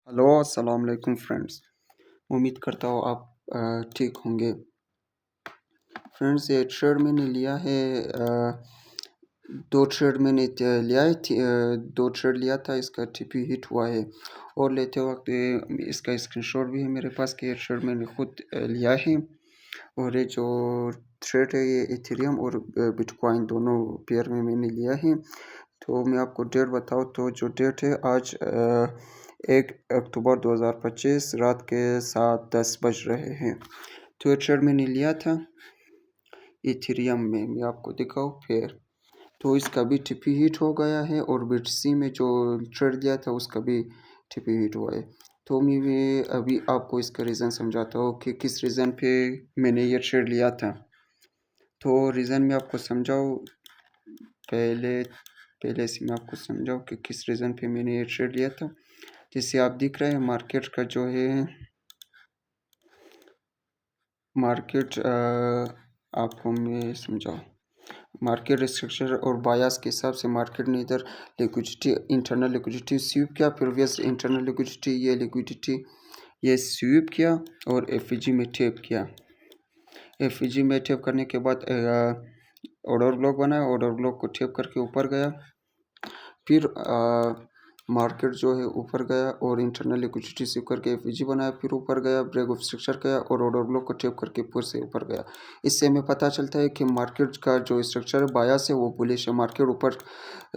Hello अस्सलाम वालेकुम friends. उम्मीद करता हूँ आप ठीक होंगे। फ्रेंड्स, ये ट्रेड मैंने लिया है। दो ट्रेड मैंने लिया है। दो ट्रेड लिया था, इसका टीपी हिट हुआ है और लेते वक्त इसका स्क्रीनशॉट भी है मेरे पास कि ये ट्रेड मैंने खुद लिया है। और ये जो थ्रेड है ये इथेरियम और बिटकॉइन दोनों पेयर में मैंने लिया है। तो मैं आपको डेट बताऊँ तो जो डेट है आज 1 अक्टूबर 2025 रात के 7:10 बज रहे हैं। तो ये ट्रेड मैंने लिया था इथेरियम में, मैं आपको दिखाऊँ फिर। तो इसका भी टीपी हिट हो गया है और बीटीसी में जो ट्रेड लिया था उसका भी टीपी हिट हुआ है। तो मैं अभी आपको इसका रीज़न समझाता हूँ कि किस रीज़न पे मैंने ये ट्रेड लिया था। तो रीज़न मैं आपको समझाऊँ पहले पहले से मैं आपको समझाऊँ कि किस रीज़न पे मैंने ये ट्रेड लिया था। जैसे आप दिख रहे हैं मार्केट का जो है मार्केट आपको मैं समझाऊँ। मार्केट स्ट्रक्चर और बायस के हिसाब से मार्केट ने इधर लिक्विडिटी इंटरनल लिक्विडिटी स्वीप किया, प्रीवियस इंटरनल लिक्विडिटी ये स्वीप किया और एफईजी में टैप किया। एफईजी में टैप करने के बाद ऑर्डर ब्लॉक बनाया, ऑर्डर ब्लॉक को टैप करके ऊपर गया। फिर मार्केट जो है ऊपर गया और इंटरनल लिक्विडिटी स्वीप करके एफईजी बनाया, फिर ऊपर गया, ब्रेक ऑफ स्ट्रक्चर गया और ऑर्डर ब्लॉक को टैप करके फिर से ऊपर गया। इससे हमें पता चलता है कि मार्केट का जो स्ट्रक्चर है बायस है वो बुलिश है, मार्केट ऊपर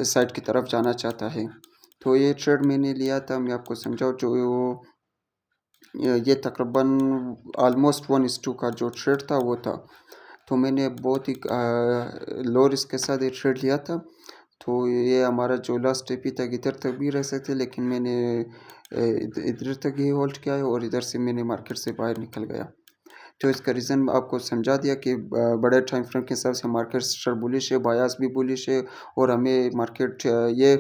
साइड की तरफ जाना चाहता है। तो ये ट्रेड मैंने लिया था, मैं आपको समझाऊँ। जो ये तकरीबन ऑलमोस्ट 1:2 का जो ट्रेड था वो था। तो मैंने बहुत ही लो रिस्क के साथ ये ट्रेड लिया था। तो ये हमारा जो लास्ट टीपी तक इधर तक भी रह सकते, लेकिन मैंने इधर तक ही होल्ड किया है और इधर से मैंने मार्केट से बाहर निकल गया। तो इसका रीज़न आपको समझा दिया कि बड़े टाइम फ्रेम के हिसाब से मार्केट स्ट्रक्चर बुलिश है, बायस भी बुलिश है और हमें मार्केट ये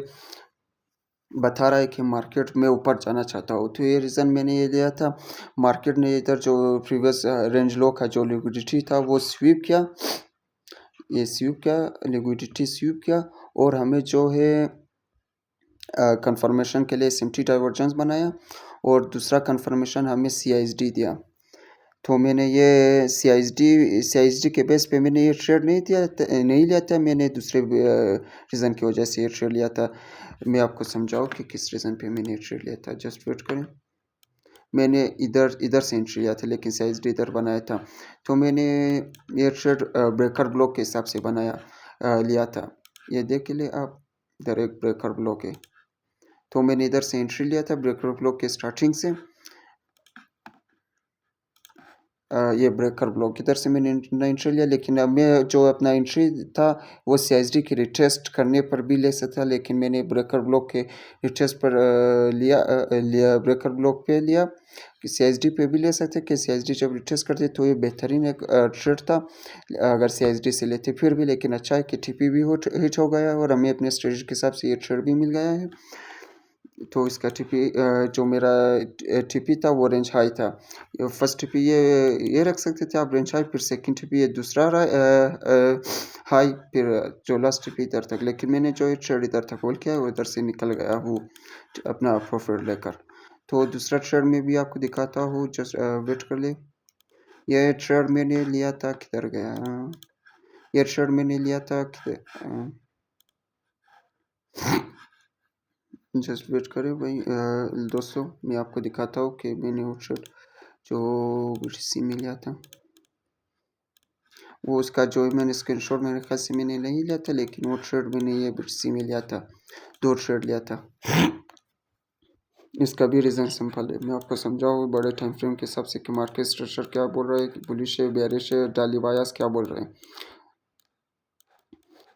बता रहा है कि मार्केट में ऊपर जाना चाहता हूँ। तो ये रीज़न मैंने ये लिया था। मार्केट ने इधर जो प्रीवियस रेंज लो का जो लिक्विडिटी था वो स्वीप किया, ये स्वीप किया, लिक्विडिटी स्वीप किया और हमें जो है कंफर्मेशन के लिए सिम्पटी डाइवर्जेंस बनाया और दूसरा कंफर्मेशन हमें सीआईएसडी दिया। तो मैंने ये सीआईएसडी के बेस पे मैंने ये ट्रेड नहीं लिया था। मैंने दूसरे रीज़न की वजह से ये ट्रेड लिया था। मैं आपको समझाऊँ कि किस रीज़न पे मैंने ये ट्रेड लिया था। जस्ट वेट करें। मैंने इधर इधर से एंट्री लिया था लेकिन सीआईएसडी इधर बनाया था। तो मैंने ये ट्रेड ब्रेकर ब्लॉक के हिसाब से लिया था। ये देख के लिए आप, इधर एक ब्रेकर ब्लॉक है। तो मैंने इधर से एंट्री लिया था ब्रेकर ब्लॉक के स्टार्टिंग से। ये ब्रेकर ब्लॉक इधर से मैंने एंट्री लिया, लेकिन अब मैं जो अपना एंट्री था वो सीआईएसडी की रिटेस्ट करने पर भी ले सकता, लेकिन मैंने ब्रेकर ब्लॉक के रिटेस्ट पर लिया ब्रेकर ब्लॉक पे लिया। कि सीआईएसडी पे भी ले सकते कि सीआईएसडी जब रिटेस्ट करते तो ये बेहतरीन एक ट्रेड था अगर सीआईएसडी से लेते फिर भी। लेकिन अच्छा है कि टीपी भी हिट हो गया और हमें अपने स्ट्रेटजी के हिसाब से ये ट्रेड भी मिल गया है। तो इसका टीपी जो मेरा टीपी था वो रेंज हाई था। फर्स्ट टीपी ये रख सकते थे आप रेंज हाई, फिर सेकंड टीपी ये दूसरा हाई, फिर जो लास्ट टीपी इधर तक। लेकिन मैंने जो ट्रेड इधर तक होल्ड किया वो इधर से निकल गया हूँ अपना प्रॉफिट लेकर। तो दूसरा ट्रेड में भी आपको दिखाता हूँ, जस्ट वेट कर ले। ये ट्रेड मैंने लिया था, किधर गया ये ट्रेड मैंने लिया था जस्ट वेट करें भाई। दोस्तों मैं आपको दिखाता हूँ कि मैंने वो शर्ट जो BTC में लिया था वो उसका जो मैंने स्क्रीनशॉट मेरे ख्याल से मैंने नहीं लिया था, लेकिन वो ट्रेड मैंने ये BTC में लिया था, दो ट्रेड लिया था। इसका भी रीज़न सिंपल है, मैं आपको समझाऊँ बड़े टाइम फ्रेम के हिसाब से कि मार्केट स्ट्रक्चर क्या बोल रहा है, कि बुलिश है, बेयरिश है, डाली बायस क्या बोल रहे हैं।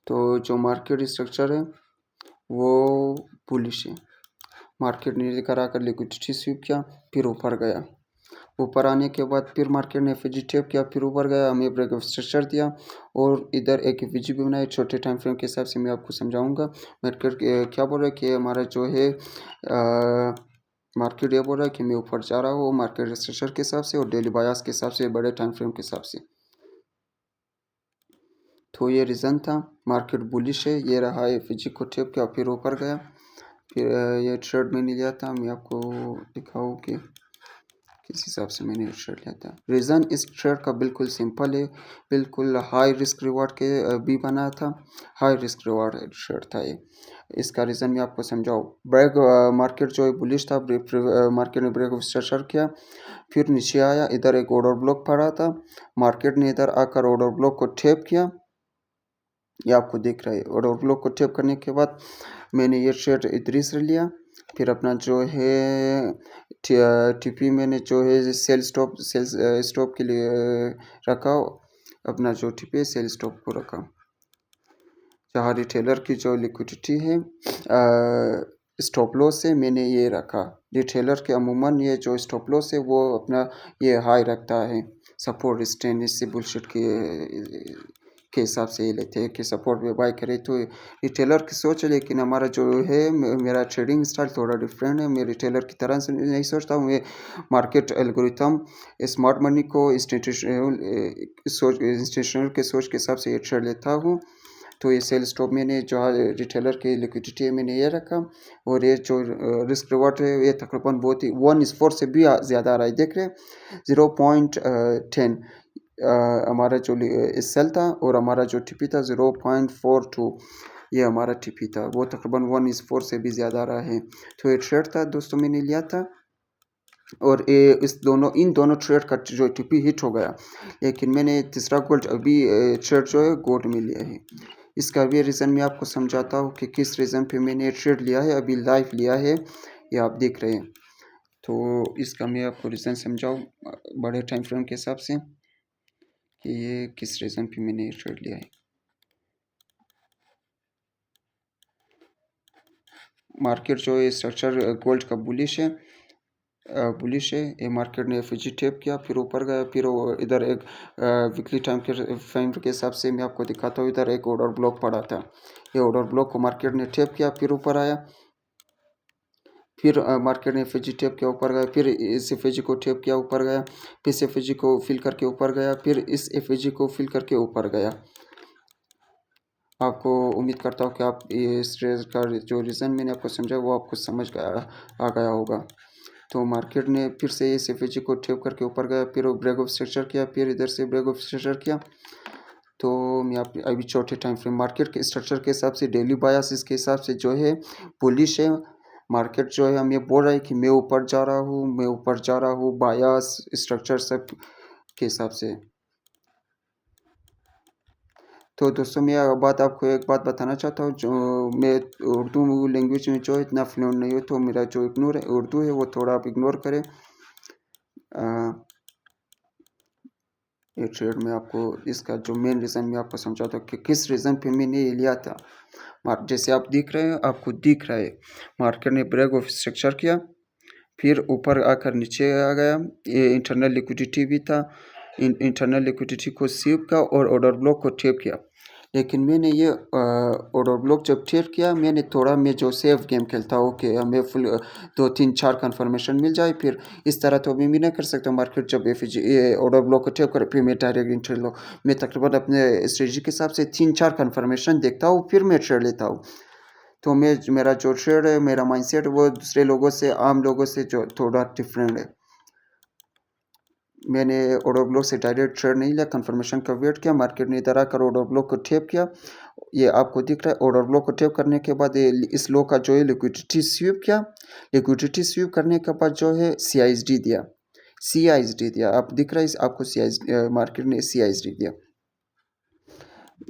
तो जो मार्केट स्ट्रक्चर है वो बुलिश है। मार्केट ने लेकर आकर लिक्विडिटी स्वीप किया, फिर ऊपर गया। ऊपर आने के बाद फिर मार्केट ने एफईजी टैप किया, फिर ऊपर गया, हमें ब्रेक ऑफ स्ट्रक्चर दिया और इधर एक एफईजी भी बनाया। छोटे टाइम फ्रेम के हिसाब से मैं आपको समझाऊंगा मार्केट क्या बोल रहा है कि हमारा जो है मार्केट ये बोल रहा है कि मैं ऊपर जा रहा हूँ मार्केट स्ट्रक्चर के हिसाब से और डेली बायस के हिसाब से, बड़े टाइम फ्रेम के हिसाब से। तो ये रीज़न था, मार्केट बुलिश है, ये रहा एफईजी को टैप किया फिर ऊपर गया। फिर ये शर्ट मैंने लिया था, मैं आपको दिखाऊँ कि किस हिसाब से मैंने ये शर्ट लिया था। रीज़न इस शर्ट का बिल्कुल सिंपल है, बिल्कुल हाई रिस्क रिवॉर्ड के भी बना था, हाई रिस्क रिवॉर्ड शर्ट था ये। इसका रीज़न मैं आपको समझाऊँ। ब्रेक मार्केट जो है बुलिश था, मार्केट ने ब्रेक स्ट्रक्चर किया, फिर नीचे आया, इधर एक ऑर्डर ब्लॉक पड़ा था, मार्केट ने इधर आकर ऑर्डर ब्लॉक को टैप किया, ये आपको दिख रहा है। ऑर्डर ब्लॉक को टैप करने के बाद मैंने ये शेयर इधर से लिया, फिर अपना जो है टीपी मैंने जो है सेल स्टॉप के लिए रखा, अपना जो टीपी सेल स्टॉप को रखा। जहाँ रिटेलर की जो लिक्विडिटी है स्टॉप लॉस से मैंने ये रखा। रिटेलर के अमूमन ये जो स्टॉप लॉस है वो अपना ये हाई रखता है, सपोर्ट रिस्टेंट इससे बुलशिट के हिसाब से ये लेते हैं कि सपोर्ट पे बाय करे। तो रिटेलर की सोच है, लेकिन हमारा जो है मेरा ट्रेडिंग स्टाइल थोड़ा डिफरेंट है। मैं रिटेलर की तरह से नहीं सोचता हूँ, मैं मार्केट एल्गोरिथम स्मार्ट मनी को इंस्टीट्यूशनल के सोच के हिसाब से ये ट्रेड लेता हूँ। तो ये सेल स्टॉप मैंने जो रिटेलर की लिक्विडिटी है मैंने ये रखा, और ये जो रिस्क रिवॉर्ड है ये तकरीबन बहुत ही 1:4 से भी ज़्यादा आ रहा है। देख रहे हैं 0.10 हमारा जो सेल था, और हमारा जो टीपी था 0.42, ये हमारा टीपी था, वो तकरीबन 1:4 से भी ज़्यादा आ रहा है। तो ये ट्रेड था दोस्तों मैंने लिया था, और इन दोनों ट्रेड का जो टीपी हिट हो गया, लेकिन मैंने तीसरा गोल्ड अभी ट्रेड जो है गोल्ड में लिया है। इसका भी रीज़न मैं आपको समझाता हूँ कि किस रीज़न पे मैंने ट्रेड लिया है, अभी लाइव लिया है, ये आप देख रहे हैं। तो इसका मैं आपको रीज़न समझाऊँ बड़े टाइम फ्रेम के हिसाब से कि ये किस रीज़न पे मैंने ट्रेड लिया है। मार्केट जो है स्ट्रक्चर गोल्ड का बुलिश है, ये मार्केट ने एफ टैप किया, फिर ऊपर गया, फिर इधर एक वीकली टाइम के हिसाब से मैं आपको दिखाता हूँ, इधर एक ऑर्डर ब्लॉक पड़ा था, ये ऑर्डर ब्लॉक को मार्केट ने टैप किया, फिर ऊपर आया, फिर मार्केट ने एफ टैप किया, ऊपर गया, फिर इस एफ को टैप किया, ऊपर गया, फिर इस एफ को फिल करके ऊपर गया, फिर इस एफ को फिल करके ऊपर गया। आपको उम्मीद करता हूँ कि आप इस ट्रेड का जो रीज़न मैंने आपको समझा वो आपको समझ आ गया होगा। तो मार्केट ने फिर से इस एफ को टैप करके ऊपर गया, फिर वो ब्रेक ऑफ स्ट्रक्चर किया, फिर इधर से ब्रेक ऑफ स्ट्रक्चर किया। तो मैं आप अभी चौथे टाइम फ्रेम मार्केट के स्ट्रक्चर के हिसाब से डेली बायस इसके हिसाब से जो है बुलिश है। मार्केट जो है हम ये बोल रहा है कि मैं ऊपर जा रहा हूँ, मैं ऊपर जा रहा हूँ, बायस स्ट्रक्चर सब के हिसाब से। तो दोस्तों मैं आपको एक बात बताना चाहता हूँ, जो मैं उर्दू लैंग्वेज में जो इतना फ्लुएंट नहीं हूँ, तो मेरा जो उर्दू है वो थोड़ा आप इग्नोर करें। ये ट्रेड में आपको इसका जो मेन रीज़न मैं आपको समझाता हूँ कि किस रीज़न पे मैंने ये लिया था। जैसे आप दिख रहे हैं, आपको दिख रहा है मार्केट ने ब्रेक ऑफ स्ट्रक्चर किया, फिर ऊपर आकर नीचे आ गया, ये इंटरनल लिक्विडिटी भी था, इंटरनल लिक्विडिटी को सीव किया और ऑर्डर ब्लॉक को टैप किया। लेकिन मैंने ये ऑर्डर ब्लॉक जब टैप किया, मैंने थोड़ा मैं जो सेफ गेम खेलता हूँ कि हमें फुल 2-3-4 कन्फर्मेशन मिल जाए, फिर इस तरह तो मैं भी नहीं कर सकता। मार्केट जब ये ऑर्डर ब्लॉक को टैप करे फिर मैं डायरेक्ट इंट्री लो, मैं तकरीबन अपने स्ट्रेटजी के हिसाब से 3-4 कन्फर्मेशन देखता हूँ, फिर मैं ट्रेड लेता हूँ। तो मेरा जो ट्रेड है, मेरा माइंडसेट वो दूसरे लोगों से, आम लोगों से जो थोड़ा डिफरेंट है। मैंने ऑर्डर ब्लॉक से डायरेक्ट ट्रेड नहीं लिया, कंफर्मेशन का वेट किया, मार्केट ने इधर आकर ऑर्डर ब्लॉक को टैप किया, ये आपको दिख रहा है। ऑर्डर ब्लॉक को टैप करने के बाद ये इस लो का जो है लिक्विडिटी स्वीप किया, लिक्विडिटी स्वीप करने के बाद जो है CISD दिया, CISD दिया, आप दिख रहा है आपको मार्केट ने CISD दिया,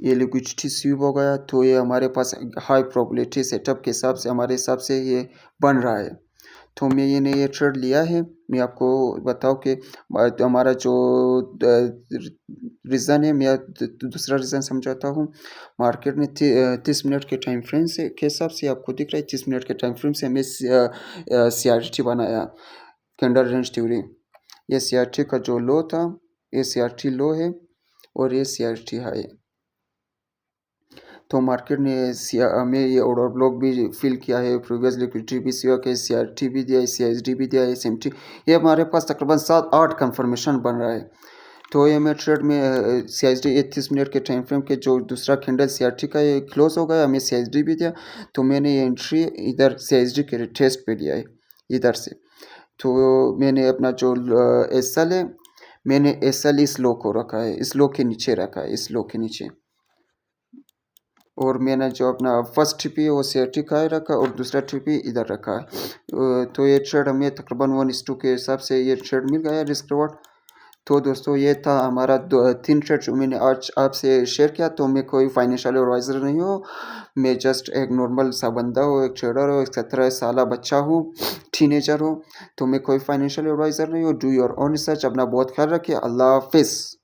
ये लिक्विडिटी स्वीप हो गया। तो ये हमारे पास हाई प्रोबेबिलिटी सेटअप के हिसाब से, हमारे हिसाब से ये बन रहा है। तो मैंने ये ट्रेड लिया है। मैं आपको बताऊं कि हमारा जो रीज़न है, मैं दूसरा रीज़न समझाता हूँ। मार्केट ने 30 मिनट के टाइम फ्रेम से के हिसाब से आपको दिख रहा है, 30 मिनट के टाइम फ्रेम से हमें CRT बनाया, कैंडल रेंज थ्योरी। ये CRT का जो लो था, ये CRT लो है और ये CRT हाई है। तो मार्केट ने हमें ये ऑर्डर ब्लॉक भी फिल किया है, प्रीवियस लिक्विडिटी भी सीओ के CRT भी दिया है, CISD भी दिया है, SMT, ये हमारे पास तकरीबन 7-8 कन्फर्मेशन बन रहा है। तो ये मैं ट्रेड में सीएसडी 31 मिनट के टाइम फ्रेम के जो दूसरा कैंडल सीआरटी का ये क्लोज हो गया, हमें सीएसडी भी दिया, तो मैंने ये एंट्री इधर सीएसडी के टेस्ट पे लिया है इधर से। तो मैंने अपना जो एसएल है, मैंने एसएल इस लो को रखा है, इस लो के नीचे रखा है, इस लो के नीचे। और मैंने जो अपना फर्स्ट टीपी है वो सीआरटी का ही रखा और दूसरा टीपी इधर रखा है। तो ये ट्रेड हमें तकरीबन 1:2 के हिसाब से ये ट्रेड मिल गया रिस्क रिवॉर्ड। तो दोस्तों ये था हमारा 3 ट्रेड जो मैंने आज आपसे शेयर किया। तो मैं कोई फाइनेंशियल एडवाइज़र नहीं हूँ, मैं जस्ट एक नॉर्मल सा बंदा हूँ, एक ट्रेडर हूँ, एक 17 साल बच्चा हूँ, टीनेजर हूँ। तो मैं कोई फाइनेंशियल एडवाइज़र नहीं हूँ। डू योर ओन रिसर्च, अपना बहुत ख्याल रखिए। अल्लाह हाफ़िज़।